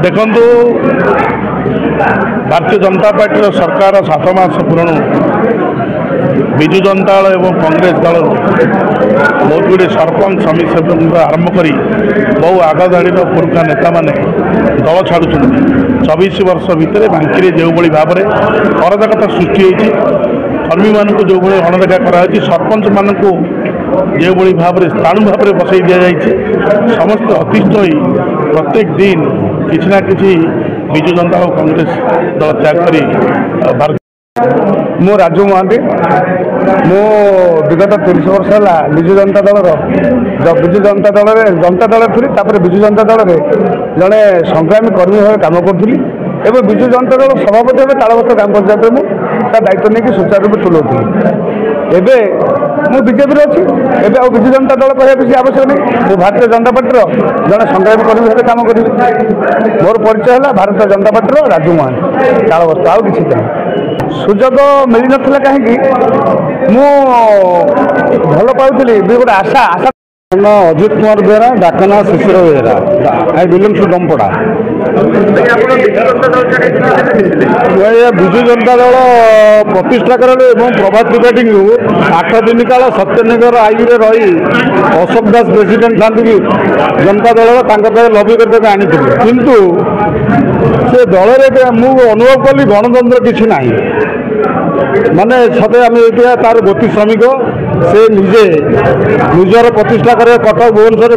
ଦେଖନ୍ତୁ ଭାରତୀୟ ଜନତା ପାର୍ଟିର ସରକାର 7 ମାସ ପୂର୍ବରୁ ବିଜୁ ଜନତା ଦଳ ଏବଂ କଂଗ୍ରେସ ଦଳରୁ ବହୁତ ଗୁଡ଼ିଏ ସରପଞ୍ଚ ସମିତି ସଭ୍ୟଙ୍କ ଆରମ୍ଭ କରି ବହୁ ଆଗଧାଡ଼ିର ପୁରୁଖା ନେତାମାନେ ଦଳ ଛାଡ଼ୁଛନ୍ତି। 24 ବର୍ଷ ଭିତରେ ବାଙ୍କିରେ ଯେଉଁଭଳି ଭାବରେ ଅରାଜକତା ସୃଷ୍ଟି ହୋଇଛି, କର୍ମୀମାନଙ୍କୁ ଯେଉଁଭଳି ଅଣଦେଖା କରାଯାଇଛି, ସରପଞ୍ଚମାନଙ୍କୁ ଯେଉଁଭଳି ଭାବରେ ସ୍ଥାଣୁ ଭାବରେ ବସାଇ ଦିଆଯାଇଛି, ସମସ୍ତେ ଅତିଷ୍ଠ ହୋଇ ପ୍ରତ୍ୟେକ ଦିନ କିଛି ନା କିଛି ବିଜୁ ଜନତା ଓ କଂଗ୍ରେସ ଦଳ ତ୍ୟାଗ କରି ମୁଁ ରାଜୁ ମହାନ୍ତି। ମୁଁ ବିଗତ 30 ବର୍ଷ ହେଲା ବିଜୁ ଜନତା ଦଳରେ ଥିଲି। ତାପରେ ବିଜୁ ଜନତା ଦଳରେ ଜଣେ ସଂଗ୍ରାମୀ କର୍ମୀ ଭାବେ କାମ କରୁଥିଲି। ଏବେ ବିଜୁ ଜନତା ଦଳ ସଭାପତି ଭାବେ ତାଳବସ୍ତ ଗ୍ରାମ ପଞ୍ଚାୟତରେ ମୁଁ ତା ଦାୟିତ୍ୱ ନେଇକି ସୁଚାରୁ ରୂପେ ତୁଲାଉଥିଲି। ଏବେ ମୁଁ ବିଜେପିରେ ଅଛି। ଏବେ ଆଉ ବିଜୁ ଜନତା ଦଳ କହିବା କିଛି ଆବଶ୍ୟକ ନାହିଁ। ମୁଁ ଭାରତୀୟ ଜନତା ପାର୍ଟିର ଜଣେ ସଂଗ୍ରାମୀ କର୍ମୀ ଭାବେ କାମ କରିବି। ମୋର ପରିଚୟ ହେଲା ଭାରତୀୟ ଜନତା ପାର୍ଟିର ରାଜୁ ମହାନ୍ତି, ତାଳବସ୍ତ, ଆଉ କିଛି ନାହିଁ। ସୁଯୋଗ ମିଳିନଥିଲା କାହିଁକି, ମୁଁ ଭଲ ପାଉଥିଲି ଗୋଟେ ଆଶା। ଅଜିତ କୁମାର ବେହେରା, ଡାକନା Shishir Behera, I belongs to Dampada. Biju Janata Dal ପ୍ରତିଷ୍ଠା କରାରେ ଏବଂ ପ୍ରଭାତ ତ୍ରିପାଠୀଙ୍କୁ 8 ଦିନ କାଳ ସତ୍ୟନଗର ଆଇରେ ରହି ଅଶୋକ ଦାସ ପ୍ରେସିଡେଣ୍ଟ ଥାନ୍ତି ବି ଜନତା ଦଳର ତାଙ୍କ ପାଇଁ ଲବି କରିବାକୁ ଆଣିଥିଲି। କିନ୍ତୁ ସେ ଦଳରେ ମୁଁ ଅନୁଭବ କଲି ଗଣତନ୍ତ୍ର କିଛି ନାହିଁ। ମାନେ ସତେ ଆମେ ଏଇଟା ତାର ଗୋଟି ଶ୍ରମିକ, ସେ ନିଜେ ନିଜର ପ୍ରତିଷ୍ଠା କରିବା କଟକ ଭୁବନେଶ୍ୱର